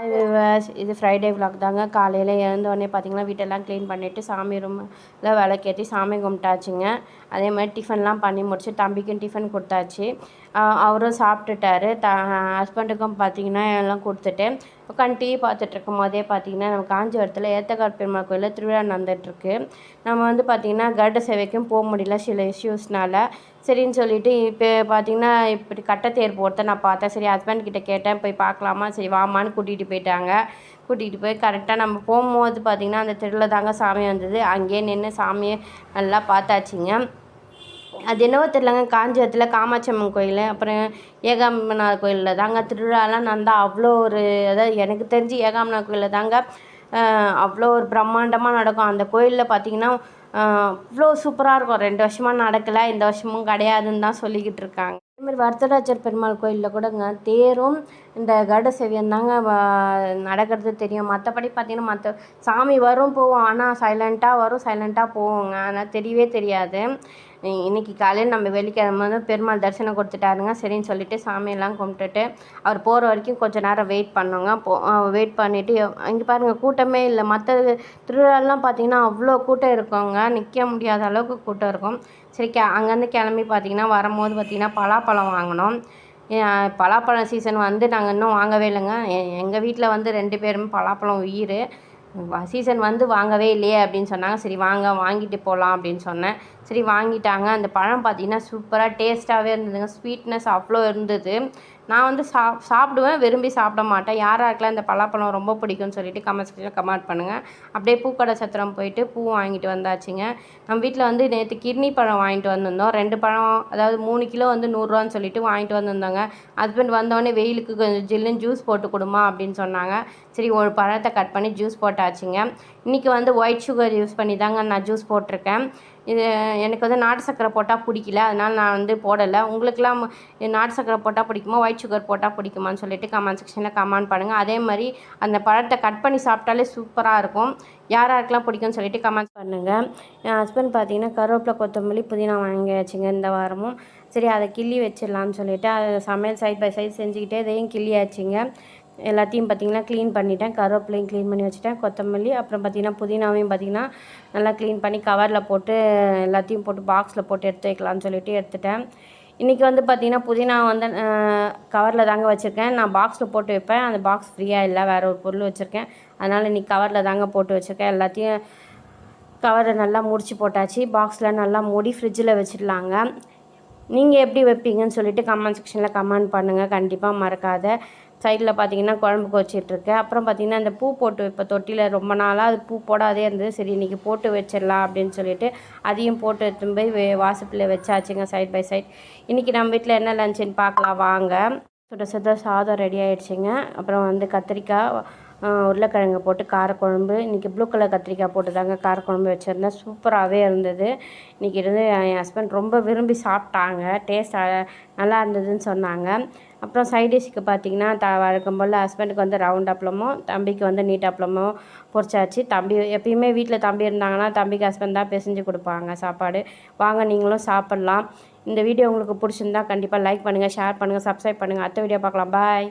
Hi viewers, இது Friday vlog தாங்க. காலையில் எழுந்தோடனே பார்த்தீங்கன்னா வீட்டெல்லாம் க்ளீன் பண்ணிவிட்டு சாமி ரூமில் விளக்கேற்றி சாமி கும்பிட்டாச்சுங்க. அதே மாதிரி டிஃபன்லாம் பண்ணி முடிச்சு தம்பிக்கும் டிஃபன் கொடுத்தாச்சு. அவரும் சாப்பிட்டுட்டாரு. ஹஸ்பண்டுக்கும் பார்த்தீங்கன்னா எல்லாம் கொடுத்துட்டு உட்காந்து டிவி பார்த்துட்ருக்கும் போதே பார்த்தீங்கன்னா நம்ம காஞ்சிபுரத்தில் ஏத்தக்கார் பெருமாள் கோயிலில் திருவிழா நடந்துகிட்ருக்கு. நம்ம வந்து பார்த்திங்கன்னா கருட சேவைக்கும் போக முடியல சில இஷ்யூஸ்னால். சரின்னு சொல்லிவிட்டு இப்போ பார்த்திங்கன்னா இப்படி கட்டத்தேர் போகிறத நான் பார்த்தேன். சரி ஹஸ்பண்ட் கிட்டே கேட்டேன், போய் பார்க்கலாமா, சரி வாமான்னு கூட்டிகிட்டு போயிட்டாங்க. கூட்டிகிட்டு போய் கரெக்டாக நம்ம போகும்போது பார்த்திங்கன்னா அந்த தெருவில் தாங்க சாமி வந்தது. அங்கேயே நின்று சாமியை நல்லா பார்த்தாச்சுங்க. அது என்னவோ தெரிலங்க, காஞ்சிபுரத்தில் காமாட்சி அம்மன் கோயில், அப்புறம் ஏகாம்பரநாதர் கோயிலில் தாங்க திருவிழாலாம் நடந்தால் அவ்வளோ ஒரு, அதாவது எனக்கு தெரிஞ்சு ஏகாம்பரநாதர் கோயிலில் தாங்க அவ்வளோ ஒரு பிரம்மாண்டமாக நடக்கும். அந்த கோயிலில் பார்த்திங்கன்னா அவ்வளோ சூப்பராக இருக்கும். 2 வருஷமாக நடக்கலை, இந்த வருஷமும் கிடையாதுன்னு தான் சொல்லிக்கிட்டு இருக்காங்க. அதேமாதிரி வரதராஜர் பெருமாள் கோயிலில் கூடங்க தேரும் இந்த கருட சேவையும் தாங்க நடக்கிறது தெரியும். மற்றபடி பார்த்திங்கன்னா மற்ற சாமி வரும் போவோம், ஆனால் சைலண்ட்டாக வரும் சைலண்ட்டாக போவோங்க. ஆனால் தெரியவே தெரியாது. இன்றைக்கி காலையில் நம்ம வெள்ளிக்கிழமை வந்து பெருமாள் தரிசனம் கொடுத்துட்டாருங்க. சரின்னு சொல்லிவிட்டு சாமியெல்லாம் கும்பிட்டுட்டு அவர் போகிற வரைக்கும் கொஞ்சம் நேரம் வெயிட் பண்ணோங்க. வெயிட் பண்ணிவிட்டு இங்கே பாருங்கள் கூட்டமே இல்லை. மற்ற திருவிழாலாம் பார்த்திங்கன்னா அவ்வளோ கூட்டம் இருக்குங்க, நிற்க முடியாத அளவுக்கு கூட்டம் இருக்கும். சரி அங்கேருந்து கிளம்பி பார்த்திங்கன்னா வரும்போது பார்த்திங்கன்னா பலாப்பழம் வாங்கினோம். பலாப்பழம் சீசன் வந்து நாங்கள் இன்னும் வாங்கவே இல்லைங்க. எங்கள் வீட்டில் வந்து 2 பேருமே பலாப்பழம் உயிர். சீசன் வந்து வாங்கவே இல்லையே அப்படின்னு சொன்னாங்க. சரி வாங்க வாங்கிட்டு போகலாம் அப்படின்னு சொன்னேன். சரி வாங்கிட்டாங்க. அந்த பழம் பார்த்திங்கன்னா சூப்பராக டேஸ்ட்டாகவே இருந்ததுங்க. ஸ்வீட்னஸ் அவ்வளோ இருந்தது. நான் வந்து சாப்பிடுவேன், விரும்பி சாப்பிட மாட்டேன். யாராருக்கெல்லாம் இந்த பலாப்பழம் ரொம்ப பிடிக்கும்னு சொல்லிட்டு கமெண்ட் செக்ஷனில் கமெண்ட் பண்ணுங்கள். அப்படியே பூக்கடை சத்திரம் போயிட்டு பூ வாங்கிட்டு வந்தாச்சுங்க. நம்ம வீட்டில் வந்து நேற்று கிர்னி பழம் வாங்கிட்டு வந்திருந்தோம். 2 பழம், அதாவது 3 கிலோ வந்து 100 சொல்லிட்டு வாங்கிட்டு வந்திருந்தோங்க. ஹஸ்பண்ட் வந்தோடனே வெயிலுக்கு கொஞ்சம் ஜில்லுன்னு ஜூஸ் போட்டு கொடுமா அப்படின்னு சொன்னாங்க. சரி ஒரு பழத்தை கட் பண்ணி ஜூஸ் போட்டாச்சுங்க. இன்றைக்கி வந்து ஒயிட் சுகர் யூஸ் பண்ணி தாங்க நான் ஜூஸ் போட்டிருக்கேன். இது எனக்கு வந்து நாட்டு சர்க்கரை போட்டால் பிடிக்கல, அதனால் நான் வந்து போடலை. உங்களுக்கெல்லாம் நாட்டு சர்க்கரை போட்டால் பிடிக்குமா, ஒயிட் சுகர் போட்டால் பிடிக்குமான்னு சொல்லிட்டு கமெண்ட் செக்ஷனில் கமெண்ட் பண்ணுங்கள். அதே மாதிரி அந்த பழத்தை கட் பண்ணி சாப்பிட்டாலே சூப்பராக இருக்கும். யாராருக்கெல்லாம் பிடிக்கும்னு சொல்லிட்டு கமெண்ட் பண்ணுங்கள். என் ஹஸ்பண்ட் பார்த்தீங்கன்னா கருவேப்பிலை, கொத்தமல்லி, புதினா வாங்கியாச்சுங்க இந்த வாரமும். சரி அதை கிள்ளி வச்சிடலான்னு சொல்லிவிட்டு அதை சமையல் சைட் பை சைட் செஞ்சுக்கிட்டே இதையும் கிள்ளியாச்சுங்க. எல்லாத்தையும் பார்த்திங்கன்னா க்ளீன் பண்ணிட்டேன். கருவேப்பிலையும் க்ளீன் பண்ணி வச்சுட்டேன். கொத்தமல்லி, அப்புறம் பார்த்திங்கன்னா புதினாவையும் பார்த்திங்கன்னா நல்லா க்ளீன் பண்ணி கவரில் போட்டு எல்லாத்தையும் போட்டு பாக்ஸில் போட்டு எடுத்து வைக்கலான்னு சொல்லிட்டு எடுத்துட்டேன். இன்றைக்கி வந்து பார்த்திங்கன்னா புதினா வந்து கவரில் தாங்க வச்சுருக்கேன். நான் பாக்ஸில் போட்டு வைப்பேன். அந்த பாக்ஸ் ஃப்ரீயாக இல்லை, வேறு ஒரு பொருள் வச்சுருக்கேன். அதனால் இன்றைக்கி கவரில் தாங்க போட்டு வச்சுருக்கேன். எல்லாத்தையும் கவரை நல்லா முடிச்சு போட்டாச்சு. பாக்ஸில் நல்லா மூடி ஃப்ரிட்ஜில் வச்சிடலாங்க. நீங்கள் எப்படி வைப்பீங்கன்னு சொல்லிட்டு கமெண்ட் செக்ஷனில் கமெண்ட் பண்ணுங்கள். கண்டிப்பாக மறக்காத. சைடில் பார்த்தீங்கன்னா குழம்புக்கு வச்சிட்ருக்கேன். அப்புறம் பார்த்திங்கன்னா இந்த பூ போட்டு வைப்ப தொட்டியில் ரொம்ப நாளாக அது பூ போடாதே இருந்தது. சரி இன்றைக்கி போட்டு வச்சிடலாம் அப்படின்னு சொல்லிட்டு அதையும் போட்டு எடுத்துன்னு போய் வாசப்பில் வச்சாச்சுங்க சைட் பை சைட். இன்றைக்கி நம்ம வீட்டில் என்ன லஞ்சுன்னு பார்க்கலாம் வாங்க. சுட சாதம் ரெடி ஆகிடுச்சிங்க. அப்புறம் வந்து கத்திரிக்காய், உருளைக்கிழங்கு போட்டு காரக்குழம்பு. இன்றைக்கி ப்ளூ கலர் கத்திரிக்காய் போட்டு தாங்க காரக்குழம்பு வச்சுருந்தேன். சூப்பராகவே இருந்தது. இன்றைக்கி இருந்து என் ஹஸ்பண்ட் ரொம்ப விரும்பி சாப்பிட்டாங்க. டேஸ்ட் நல்லா இருந்ததுன்னு சொன்னாங்க. அப்புறம் சைட் டிஷ்ஷுக்கு பார்த்திங்கன்னா வழக்கம் போல் ஹஸ்பண்டுக்கு வந்து ரவுண்ட் அப்பளமும், தம்பிக்கு வந்து நீட் அப்பளமும் பொரிச்சாச்சு. தம்பி எப்பயுமே வீட்டில் தம்பி இருந்தாங்கன்னா தம்பிக்கு ஹஸ்பண்ட் தான் பிசைஞ்சு கொடுப்பாங்க சாப்பாடு. வாங்க நீங்களும் சாப்பிட்லாம். இந்த வீடியோ உங்களுக்கு பிடிச்சிருந்தா கண்டிப்பாக லைக் பண்ணுங்கள், ஷேர் பண்ணுங்கள், சப்ஸ்கிரைப் பண்ணுங்கள். அடுத்த வீடியோ பார்க்கலாம். பாய்.